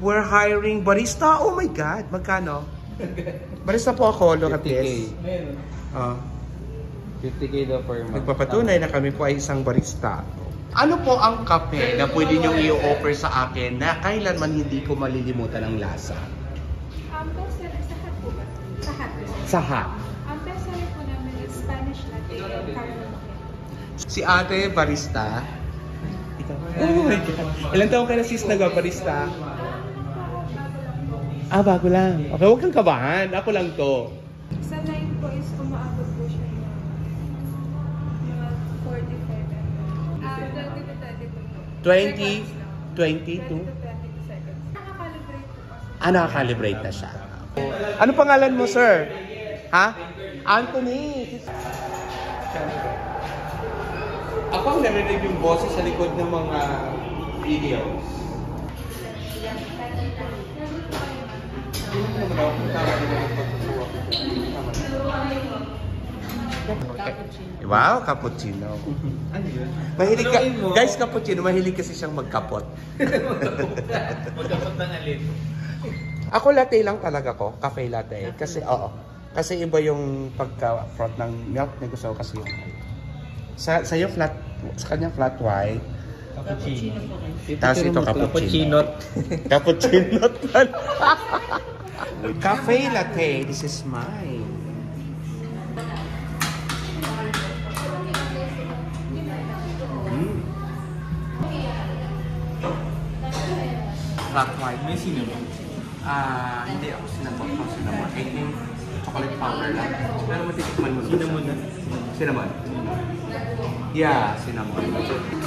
We're hiring barista. Oh my God, magkano? Barista po ako, look at this. 50K daw per month. Nagpapatunay na kami po ay isang barista. Ano po ang kape na pwede niyong i-offer sa akin na kailanman hindi ko malilimutan ang lasa? Sa hat po ba? Sa hat. Sa hat. Ang bestseller po namin is Spanish latte and caramel macchiato. Si ate, barista. Ikaw. Oh my God. Ilang taon ka na sis nag-barista? Bago lang. Okay, huwag kang kabahan. Ako lang to. Sa line po is umaabot po siya ng mga 45 20, 22. 20 to 20 seconds. Nakakalibrate po kasi. Nakakalibrate na siya. Ano pangalan mo, sir? Ha? Anthony. Ako ang narinig yung boses sa likod ng mga videos. Wow, cappuccino. Ano yun? Mahilig ka, guys, cappuccino, mahilig kasi siyang magkapot. Magkapot ng alin. Ako latte lang talaga ko, cafe latte. Kasi kasi iba yung pagka-front ng milk na gusto ko kasi yung sa'yo flat, sa kanya flat white. Cappuccino. Tapos ito cappuccino. Cappuccino. Cafe latte, this is mine. Flat white. May cinnamon. Hindi ako cinnamon. I think chocolate powder lang. Pero matitikman mo. Cinnamon na. Cinnamon? Yeah, cinnamon.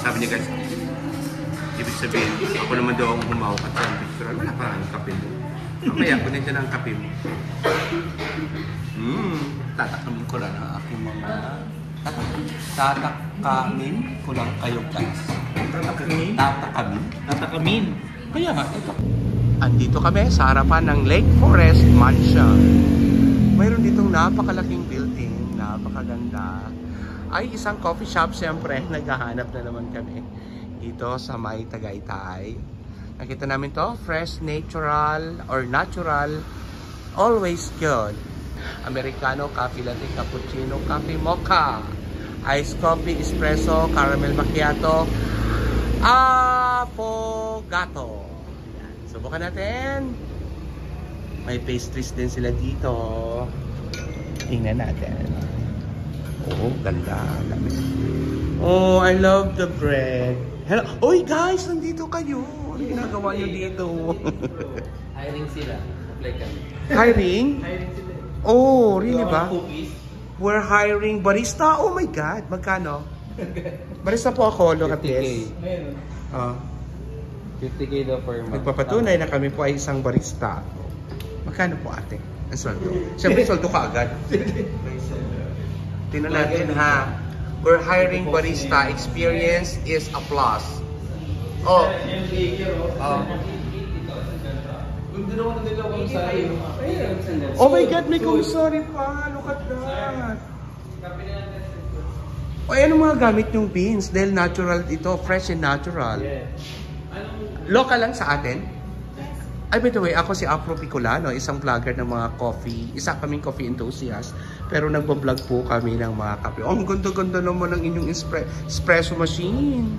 Sabi niya guys, ibig sabihin, ako naman daw ang humawak at sa picture. Wala pa ang kape mo. Mamaya, kunin dyan ang kape mo. Tatakamin ko lang ang aking mga... Tatakamin ko lang kayo guys. Tatakamin? Tatakamin? Kaya nga, ito. Andito kami sa harapan ng Lake Forest Mansion. Mayroon ditong napakalaking building, napakaganda. Ay isang coffee shop, siyempre, naghahanap na naman kami dito sa may Tagaytay. Nakita namin to, fresh, natural, always good. Americano, coffee latte, cappuccino, coffee mocha, iced coffee, espresso, caramel macchiato, affogato. Subukan natin. May pastries din sila dito. Tingnan natin. Oh, ganda. Oh, I love the bread. Hello. Oy, guys, nandito kayo. Ano ginagawa nyo dito? Hiring sila. Apply ka. Hiring? Hiring sila. Oh, really ba? Cookies. We're hiring barista. Oh my God, magkano? Barista po ako, look at this. 50K. Meron. 50K daw per month. Nagpapatunay na kami po ay isang barista. Magkano po ate? Ang sweldo? Siyempre, sweldo ka agad. Tingnan natin ha. We're hiring barista. Experience is a plus. Oh. Oh my God, may kumusari pa. Look at that. O, ano mga gamit yung beans? Dahil natural ito. Fresh and natural. Local lang sa atin? Ay, by the way, ako si Afro Picolano, isang vlogger ng mga coffee. Isa kaming coffee enthusiast. Pero nagbablog po kami ng mga kape. Oh, ang ganda-ganda naman ng inyong espresso machine.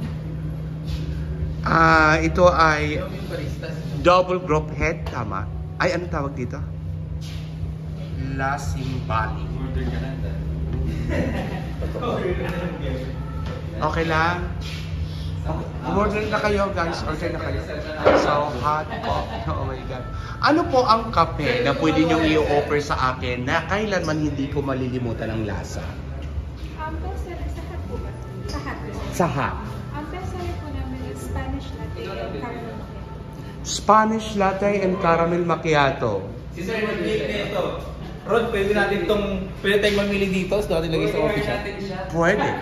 Ito ay double growth head, tama? Ay, anong tawag dito? La Simbali. Okay lang. Order na kayo guys, order na kayo. So hot coffee, oh my God. Ano po ang kape na pwede niyong i-offer sa akin na kailanman hindi ko malilimutan ang lasa? Bestseller sa hat po ba? Sa hat. Sa hat. Ang bestseller po namin is Spanish latte and caramel macchiato. Spanish latte and caramel macchiato. Si Sir nag-make nito. Rod, pwede tayong mamili dito so natin lagay sa coffee shop. Pwede.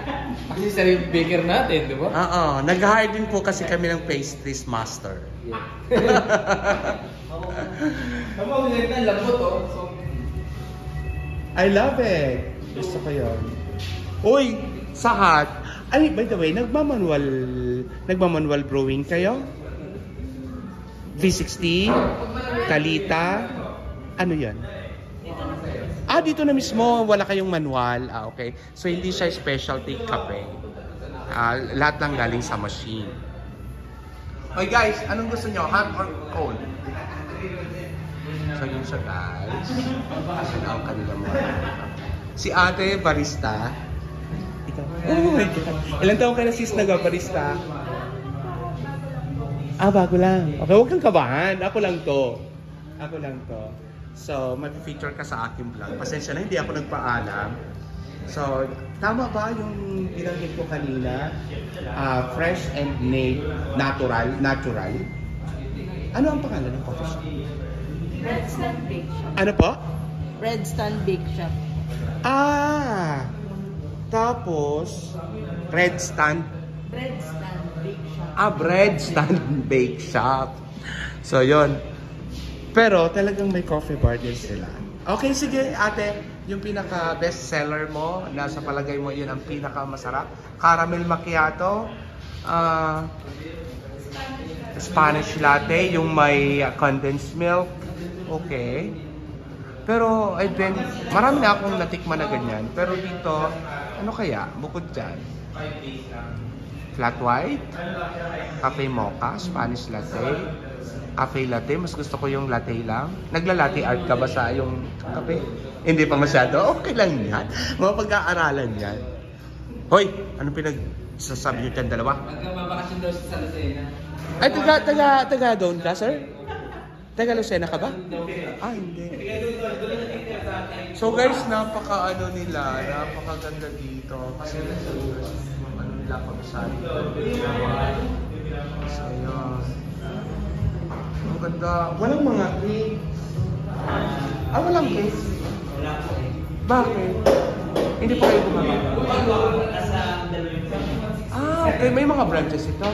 Kasi sir yung baker natin, di ba? Oo, nag-hire din po kasi kami ng pastries master. Yeah. Tama, ulit na lambot oh. I love it. Gusto ko yun. Uy, sa hat. Ay, by the way, nagmamanual brewing kayo? V60, Kalita, ano yan? Dito na mismo, wala kayong manual. Okay. So, hindi siya specialty kape. Lahat lang galing sa machine. Okay guys, anong gusto nyo? Hot or cold? So, yun siya guys. Asan ang kanila mo? Si ate, barista. Ikaw. Oh my God. Ilan taong ka na sis nag-barista? Bago lang. Okay, huwag kang kabahan. Ako lang to. So, mag-feature ka sa aking vlog. Pasensya na, hindi ako nagpaalam. So, tama ba yung binanggit ko kanina? Fresh and natural. Ano ang pangalan ng coffee shop? Red Stand Bake Shop. Ano po? Red Stand Bake Shop. Tapos, Red Stand Bread Stand Bake Shop. Bread Stand Bake Shop. So, yon. Pero talagang may coffee bar din sila. Okay, sige ate. Yung pinaka-best seller mo, nasa palagay mo yun ang pinaka-masarap. Caramel macchiato, Spanish latte, yung may condensed milk. Okay. Pero, marami na akong natikman na ganyan. Pero dito, ano kaya? Bukod dyan. Flat white, cafe mocha, Spanish latte, cafe latte. Mas gusto ko yung latte lang. Nagla-latte art ka ba sa yung kape? Hindi pa masyado? Okay lang yan. Mga pag-aaralan yan. Hoy! Anong pinagsasabi nyo dyan dalawa? Magkababakasyon daw sa Lucena. Ay, taga doon ka, sir? Taga Lucena ka ba? Hindi. So guys, napaka-ano nila, napakaganda dito. Kasi ano nila pag-sabi. So yun. Ang ganda. Walang mga cake. Walang cake. Bakit? Hindi pa kayo gumagawa. Okay. May mga branches ito.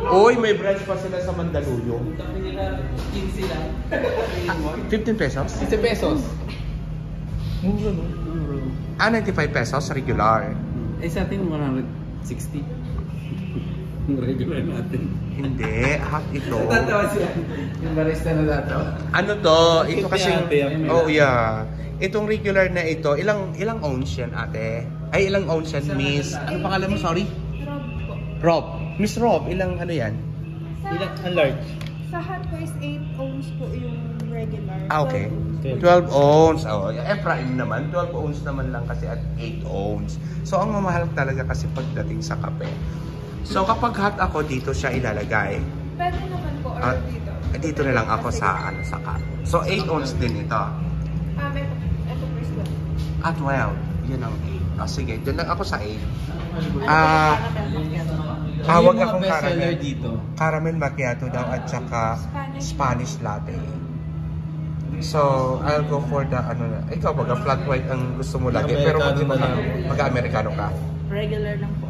Uy, may branch pa sila sa Mandaluyong. 15 lang. 15 pesos? 15 pesos. Mura, no? 95 pesos regular. Sa atin, 160. Yung regular natin. Hindi, ito. Natatawa siya. Yung barista na natatawa. Ano to? Ito kasi Ate. oh yeah. Itong regular na ito, ilang ounce yan, ate? Ay, ilang ounce yan, miss? Ano pangalan mo? Sorry? Rob po. Rob. Miss Rob, ilang ano yan? Ilang large? Sa hot po is 8 ounce po yung regular. Okay. 12 12 ounce. Prime naman. 12 ounce naman lang kasi at 8 ounce. So, ang mamahal talaga kasi pagdating sa kape. So, kapag hot ako, dito siya ilalagay. Pwede naman po, or dito. Dito na lang ako sa cup. So, 8 ounce din ito. Ito first one. At 12. Yun ang 8. Sige, dyan lang ako sa 8. Wag akong bestseller caramel. dito. Caramel macchiato daw at saka Spanish latte. So, I'll go for the ikaw baga flat white ang gusto mo lagi. Pero mag-Amerikano ka. Regular lang po.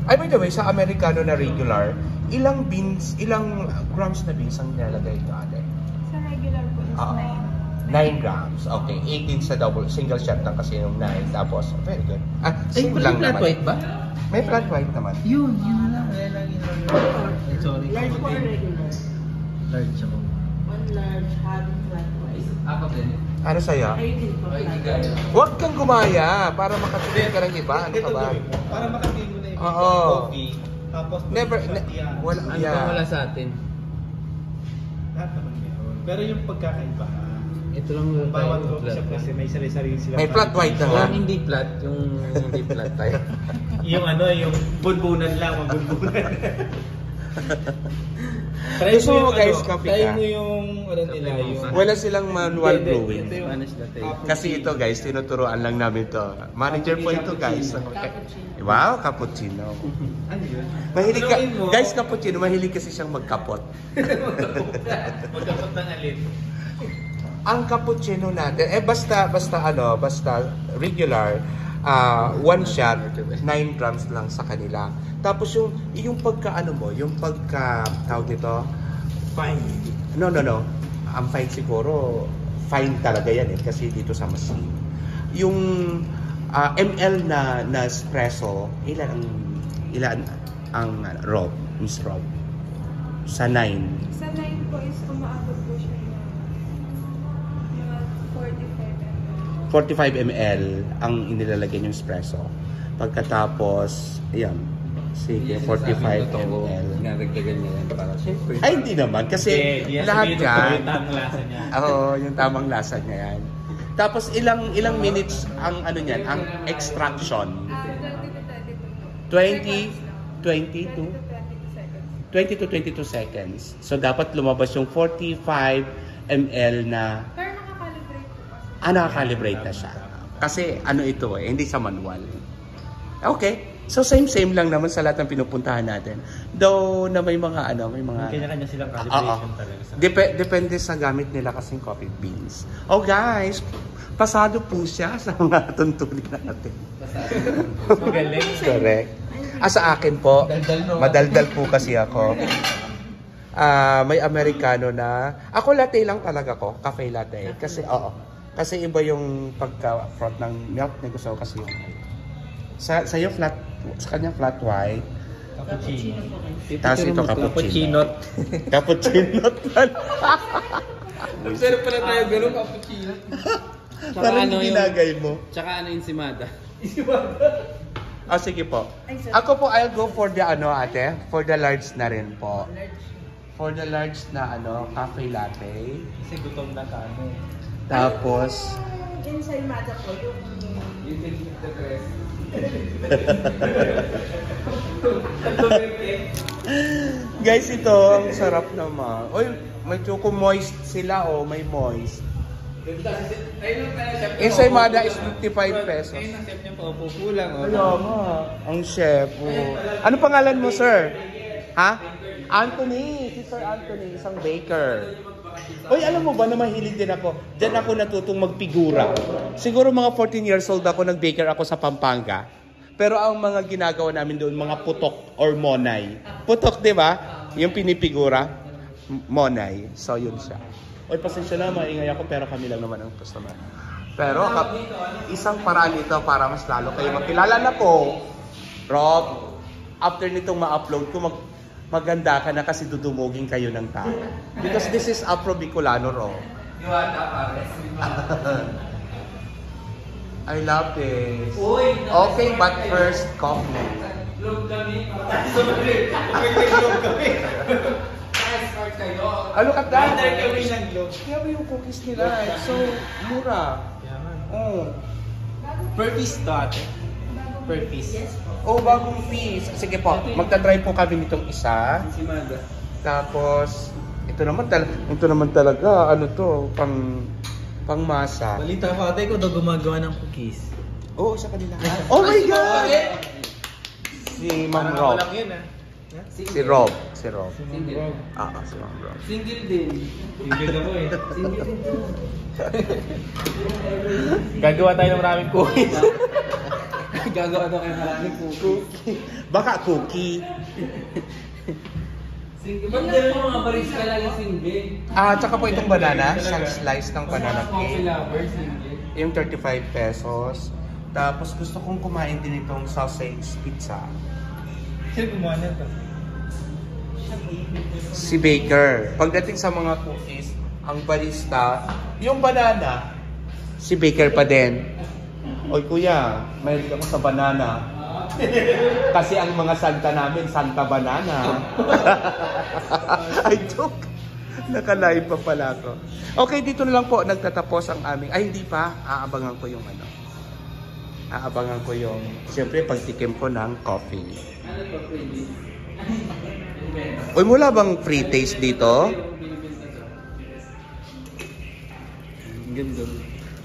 Ay, by the way, sa Amerikano na regular, ilang grams na beans ang nilalagay ito, ate? Sa regular po is 9 grams. Okay, 18 sa single shot lang kasi yung 9. Tapos, very good. Ay, Same lang flat naman. white ba? May flat white naman. Yun lang. Ay, sorry. large po or regular? Large ako. One large, having flat white. Ako din. Ano sa'yo? Ayun din po. Huwag kang gumaya para makatulog ka ng iba. Ano ka ba? Para makapil mo na yung Oo. coffee. Tapos Wala sa atin. lahat naman meron. Pero yung pagkakaiba, Ito lang bawat coffee shop kasi may sarili-sarili sila. May flat white na nga. Yung hindi flat, yung hindi flat tayo. Yung yung bunbunan lang, mabunbunan. Gusto mo guys, copy try ka? mo yung nila, yung Wala silang manual brewing. Ito yung Spanish latte. Kasi ito guys, tinuturuan lang namin to. Manager po ito guys. Wow, cappuccino. ano yun? Mahilig ka, Haluin mo. guys, cappuccino, mahilig kasi siyang magkapot. Magkapot ng alin. Ang cappuccino natin, basta regular, 1 shot, 9 grams lang sa kanila. Tapos yung tawag nito, Fine. no. Ang fine siguro, fine talaga yan kasi dito sa machine. Yung ml na espresso, ilan ang Rob? Miss Rob? Sa 9. Sa 9 po is umaabot po siya ng mga 45 ml. 45 ml ang inilalagay yung espresso. Pagkatapos, ayan, sige, 45 ml. Nagdagdagan niya yan para siyempre. Ay, hindi naman. Kasi lahat yan. Yung tamang lasa niya. Oo, yung tamang lasa niya yan. Tapos ilang minutes ang ano niyan, ang extraction? 20 to 20 22. to 20 to 20 22 seconds. to 22 seconds. So dapat lumabas yung 45 ml na Pero nakakalibrate po kasi. nakakalibrate na siya. Kasi ano ito hindi sa manual. Okay. So same lang naman sa lahat ng pinupuntahan natin. Though na may mga Kanya-kanya silang calibration talaga. Depende sa gamit nila kasing coffee beans. Oh guys, pasado po siya sa mga tuntunin natin. Magaling. Correct. Sa akin po, madaldal po kasi ako. May Americano na. Ako latte lang talaga ko, cafe latte. Kasi kasi iba yung pagka-front ng milk na gusto ko kasi yung sa'yo flat, sa kanya flat white. Cappuccino. Tapos ito cappuccino. Cappuccino. Pero pala tayo ganun, cappuccino. Parang ginagay mo. Tsaka ano, ensimada. Sige po. Ako po, I'll go for the ate, for the large na rin po. For the large na cafe latte. Kasi gutom na kami. Tapos, Yung sa Imada po, yung You can keep the rest. guys, ito, ang sarap naman. Oy, may choco moist sila, may moist. Yung sa Imada is 55 pesos. Ayun ang chef niya pa, upo lang. Kaya nga, ang chef. Ano pangalan mo, sir? Ha? Anthony, si Sir Anthony, isang baker. Uy, alam mo ba na mahilig din ako? Diyan ako natutong magpigura. Siguro mga 14 years old ako, nag-baker ako sa Pampanga. Pero ang mga ginagawa namin doon, mga putok or monay. Putok, di ba? Yung pinipigura, monay. So, yun siya. Uy, pasensya na, maingay ako, pero kami lang naman ang customer. Pero, isang paraan ito para mas lalo kayo makilala na po. Rob, after nitong ma-upload ko, maganda ka na kasi dudumugin kayo ng tao. Because this is Afro Bicolano, Rob. I love this. Okay, but first, coffee. Vlog kami. Look at that. Kami ng vlog. Kaya yung cookies nila, it's so mura. Per piece to ate. Per piece. Bagong piece. Sige po, magta-try po kami nitong isa. Ensimada. Tapos, ito naman talaga, pang masa. Balita ko ate ko daw gumagawa ng cookies. Oo, sa kanila. Oh my God! Si Ma'am Rob. Parang yun Si Rob. Si Rob. Si Ma'am Rob. Single din. Single ako eh. Single din to. Gagawa tayo ng maraming cookies. Gagawa daw kayo maraming cookies. Baka cookie. Single. Ba't gano'n yung mga barista lagi single? Tsaka po itong banana, isang slice ng banana Coffee cake. lover, single. Yung 35 pesos. Tapos gusto kong kumain din itong sausage pizza. Sino gumawa nito? Si Baker. Pagdating sa mga cookies, ang barista, yung banana, si Baker pa din. Oy kuya, mahilig ako sa banana. Kasi ang mga santa namin, Santa Banana. Ay, joke. Naka-live pa pala ako. Okay, dito na lang po nagtatapos ang aming... Ay, hindi pa. Aabangan ko yung siyempre, pagtikim ko ng coffee. Ano to, pwede? Uy, mula bang free taste dito? Ganda.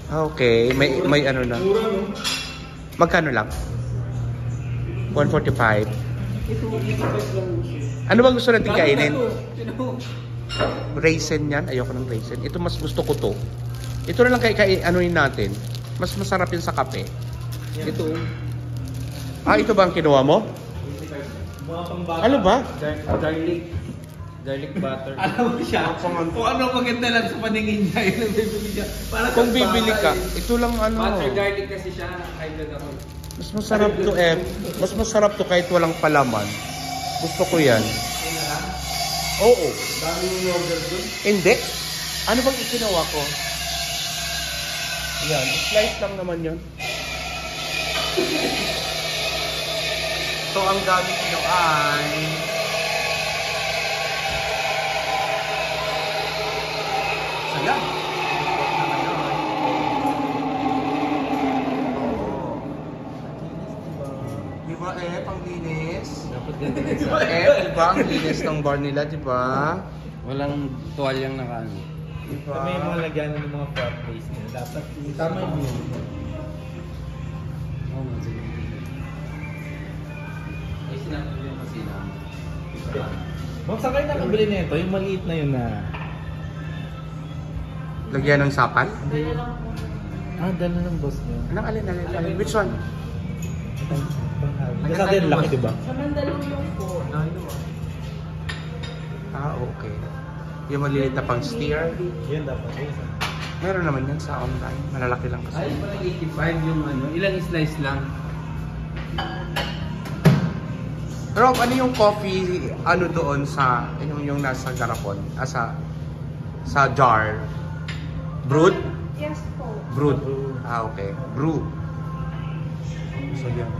Okay, may ano na. Magkano lang? 145. Ano bang gusto natin kainin? Raisin yan? Ayoko ng raisin. Ito mas gusto ko to. Ito na lang anuin natin. Mas masarap yun sa kape. Ito. Ito ba ang kinuha mo? Mga pambata. Ano ba? Garlic butter. Alam mo siya. Kung ano maganda lang sa paningin niya, yun ang bibili niya. Para Kung bibili ka, ito lang Butter garlic kasi siya, high blood ako. Mas masarap to Mas masarap to kahit walang palaman. Gusto ko yan. Oo. Dami yung order dun. Hindi. Ano bang ikinawa ko? Yan. Slice lang naman yun. So, ang gamit nyo ay... Ayan. Di ba panglinis? Dapat ganito din Di sa ba diba? Ang linis ng bar nila, di ba? walang tuwalyang nakaano. Diba? Kami yung mga lagyanan ng mga front face nila. Dapat tama yung view. Oo nga, sige. Ay, sinabi mo yung kasi namin. Ma'am, saan kayo nakabili na ito? Yung maliit na yun na... Lagyan ng sapal? Ah, dala ng boss niyo. Anong alin? Which one? Kasi atin laki, diba? Sa Mandaluyong po. Ah, okay. Yung maliliit na pang steer. Yan dapat. Meron naman yan sa online. Malalaki lang kasi. Ay, parang 85 yung ano. Ilang slice lang. Rob, ano yung coffee, ano doon sa, yung nasa garapon? Sa jar? Brewed? Yes po. Brewed. Ah, okay. Brew. So, yan.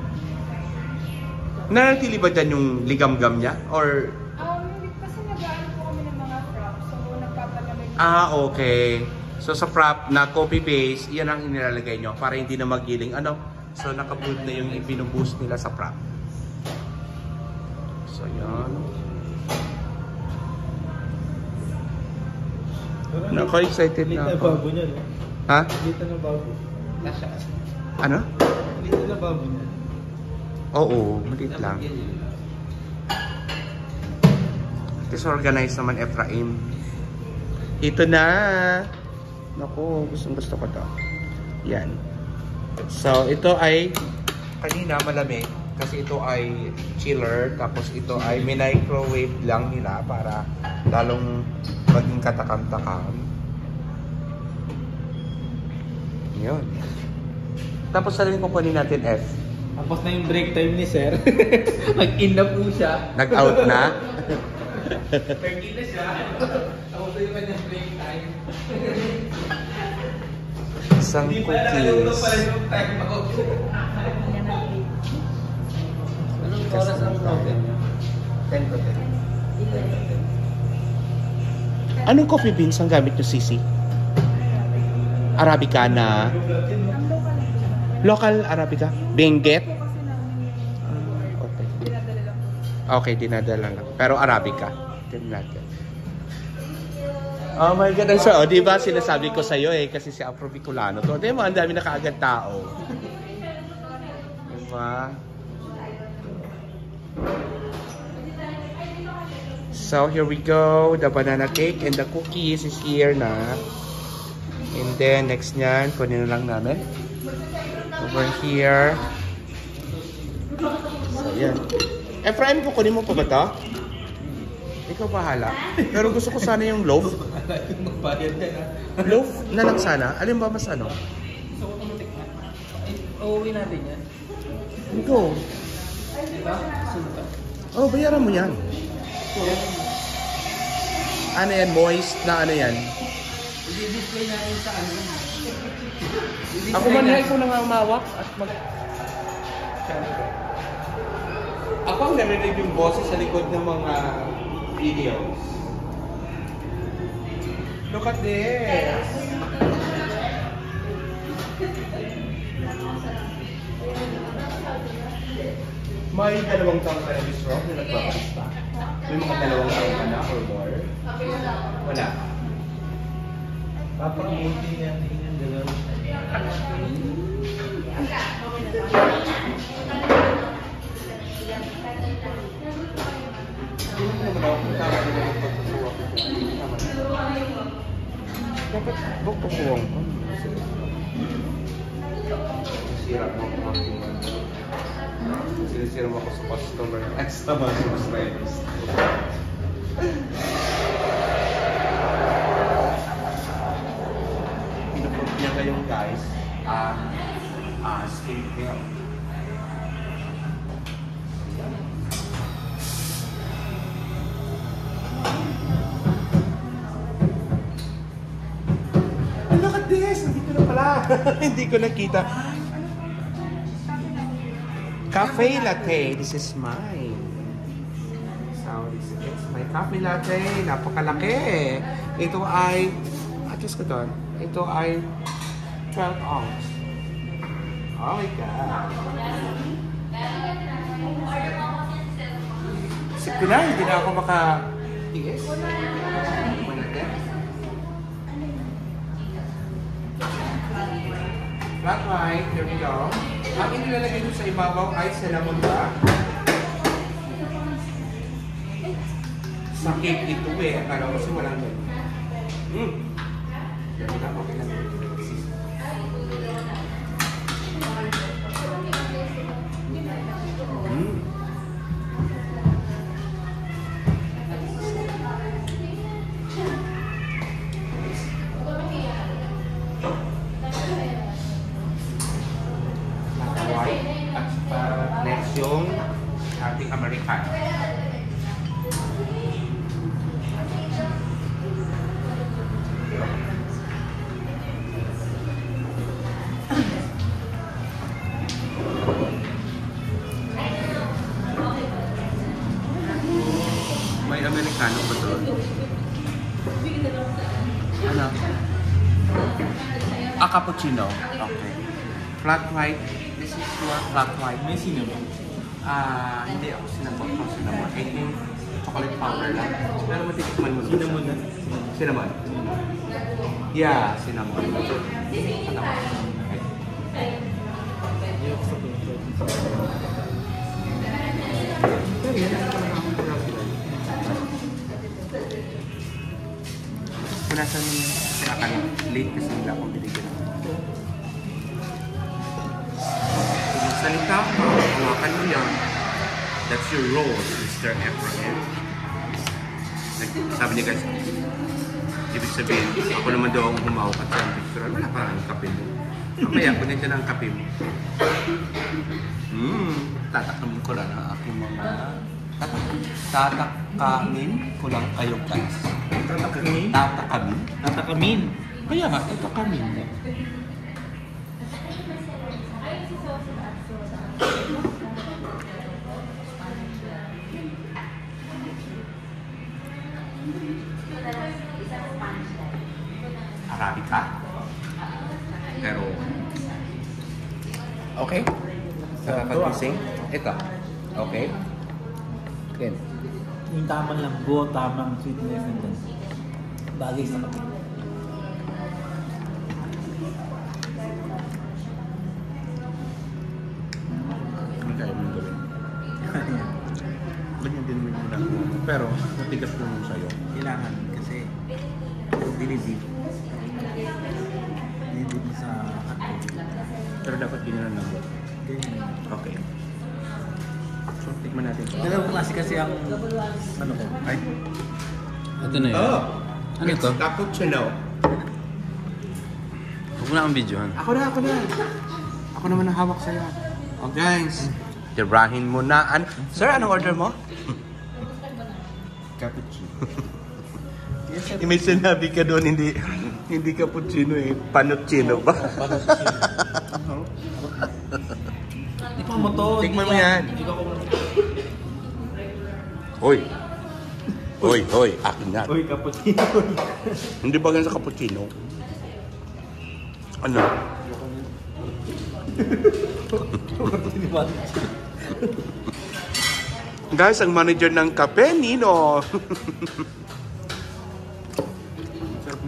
Nanatili ba dyan yung ligamgam niya? Or, Hindi kasi nag-aano po kami ng mga props. So, nagpapalamig. okay. So, sa prop na coffee base, yan ang inilalagay nyo para hindi na magiling. Ano? So, nakaboot na yung ipinuboost nila sa prop. So, yan. Naka-excited na Liit na ako. babo niya, no? Ha? Liit na babo. Ano? Liit na babo niya. Oo, maliit lang. Disorganized naman, Ephraim. Ito na. Naku, gusto ko to. Yan. So, ito ay kanina malamig. Kasi ito ay chiller. Tapos ito ay microwave lang nila para lalong maging katakam-takam. Yun. Tapos sa rin kukunin natin F. Tapos na yung break time ni sir. Mag-in na po siya. Nag-out na. Nag-in na siya. Tapos na yung kanyang break time. Isang Hindi pa nakalimutan pala cookies. yung time out. Anong oras ang open niya? 10 to 10. Anong coffee beans ang gamit nyo, Sisi? Arabica na? Ang local po. Local Arabica? Benguet? Po kasi namin yung Okay. dinadala lang po. Okay, dinadala lang. Pero Arabica. Tignan natin. Oh my God. So, di ba sinasabi ko sa'yo kasi si Afro Bicolano to. Di ba, ang dami na kaagad tao. Di ba? So, here we go. The banana cake and the cookies is here na. And then, next nyan, kunin na lang namin. Over here. So, yan. Efraim, kukunin mo pa ba ito? Ikaw bahala. Pero gusto ko sana yung loaf. Magbayad yan ha. Loaf na lang sana. Alin ba mas ano? Uuwi natin yan. Go. Diba? Sunta. Oh, bayaran mo yan. Ano yan? Moist na ano yan? I-display natin sa ano. Ako man ko nang umawak at mag... Ako ang narinig yung boses sa likod ng mga videos. Look at this! May 2 taon ka na, Miss Rob, na nagbabarista? May mga 2 taon ka na or more? Wala. Papakimutin niya. Tingnan gano'n. Dapat bukukuwang ko. Sira mo ako. Sinisira mo ako sa customer. Customer subscribers. Pinuprove niya ngayon guys. Skin care. Hindi ko nakita. Cafe latte. This is mine. So, it's my cafe latte. Napakalaki. Ito ay, adjust ko doon. Ito ay 12 ounce. Oh my God. Isip ko na, hindi na ako makatiis. Flat white, here we go. Ang inilalagay doon sa ibabaw ay cinnamon ba? Sakit ito eh. Akala ko kasi walang ganun. Yan na, okay lang. Next yung ating Americano. May Americano ba ito? Ano? Cappuccino. Okay. Flat white. This is your flat white. May cinnamon. Hindi ako sinabot ng cinnamon. I think chocolate powder lang. Pero matitikman mo. Cinnamon na. Cinnamon? Yeah, cinnamon. Okay. Pero yan, ako lang akong pagkakas sila. Punasan mo yun. Kaya late kasi nila akong binigyan ako. Salita, hawakan mo yan. That's your role, Mr. Efraim. Sabi niya guys, ibig sabihin, ako naman daw ang humawak at sa Victor. Wala pa ang kape mo. Mamaya, kunin dyan ang kape mo. Tatakamin ko lang ang aking mga... Tatakamin ko lang kayo guys. Tatakamin? Tatakamin? Tatakamin. Kaya nga, tatakamin mo. Arabica. Pero, okay. Sa pag-gising, ito. Okay. Then, Yung tamang lambo, tamang sweetness and then bagay sa kape. ano kaya mo gawin? Ganyan din mo yung pero, matigas mo yung sa'yo. Kailangan kasi dinidip. Dinidip sa kape. Pero dapat ganyan lang. Ganyan. Okay. So, tikman natin. Dalawang klase kasi ang ano ko. Ay. Ito na yun. Oh! Ano It's to? cappuccino. Huwag mo na akong videohan. Ako na. Ako naman ang hawak sa'yo. Oh, guys. Tirahin mo na. Sir, anong order mo? Cappuccino. May sinabi ka doon, hindi cappuccino eh. Panuccino ba? Tikman mo to. Tikman mo yan. Hindi ka Hoy, akin yan. Uy, cappuccino. Hindi ba ganun sa cappuccino? Ano? Guys, ang manager ng kape, Nino.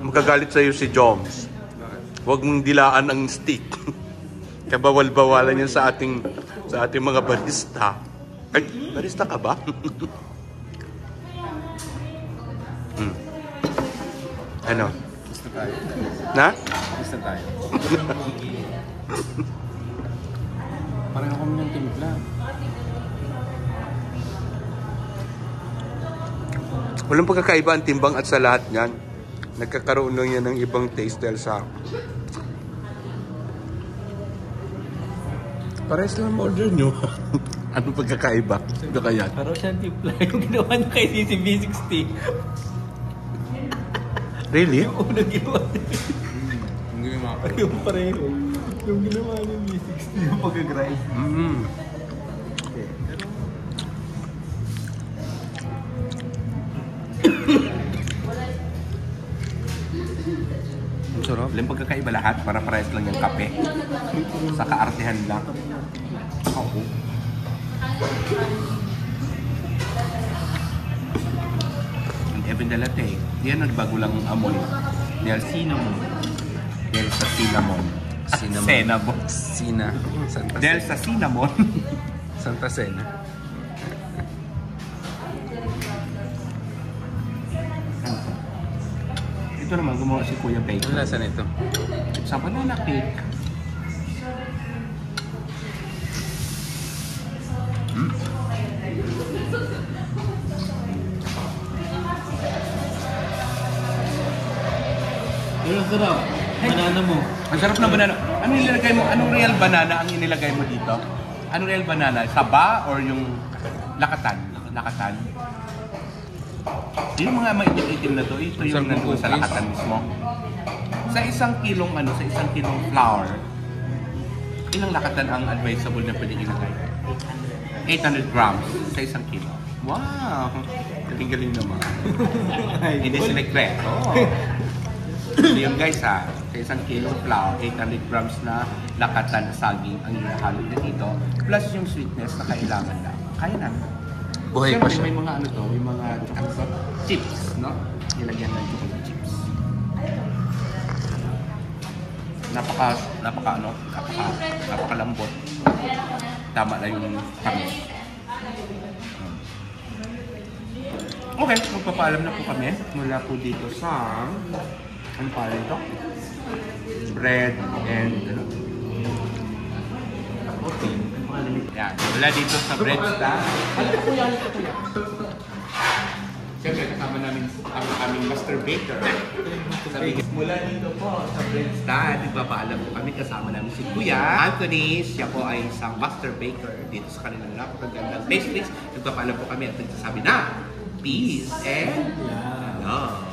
Magagalit sa'yo si Joms. Huwag mong dilaan ang stick. Kabawal-bawalan yan sa ating mga barista. Ay, barista ka ba? Ano? Gusto tayo. Na? Gusto tayo. Parang ako ng timpla. Walang pagkakaiba ang timbang at sa lahat niyan. Nagkakaroon lang yan ng ibang taste dahil sa... Parehas lang ang order nyo. Anong pagkakaiba? Ito kaya? Pero siya timpla yung ginawa niya kay CCB60. Really? Yung unang ginawa niya. Hindi naman ako. Yung pareho. Yung ginawa niya V60 yung pag-grind. Okay. Ang sarap. Yung pagkakaiba lahat, para parehas lang yung kape. Sa kaartehan lang. Ako. Ang Evan de Latte, yan nagbago lang ang amoy. Dahil cinnamon. Dahil sa cinnamon. Cinnamon. Sina. Santa Dahil sa cinnamon. Santa Cena. Ito naman, gumawa si Kuya Ano Bacon. lasa nito? Sa banana cake. Pero sarap. Banana mo. Ang sarap ng banana. Ano nilagay mo? Anong real banana ang inilagay mo dito? Anong real banana? Saba or yung lakatan? Lakatan? Yung mga maitim-itim na to, ito yung Sarap ng nandun sa cookies. lakatan mismo. Sa isang kilong sa isang kilong flour, ilang lakatan ang advisable na pwede ilagay? 800 grams sa isang kilo. Wow! Galing-galing naman. Hindi sinekreto. So yun guys sa isang kilong flour, 800 grams na lakatan na saging ang ihahalo na dito. Plus yung sweetness na kailangan na. Kaya na. Buhay pa Siyempre, siya. may mga ano to, may mga ano to, chips, no? Nilagyan ng chocolate chips. Napakalambot. Tama lang yung kami. Okay, magpapaalam na po kami mula po dito sa ano pa rin ito? Bread and okay. Yan, mula dito sa bread stand. Siyempre, kasama namin ang aming master baker. Mula dito po sa bread stand, nagpapaalam po kami kasama namin si Kuya Anthony. Siya po ay isang master baker dito sa kanilang napakagandang pastries. Nagpapaalam po kami at nagsasabi na peace and love.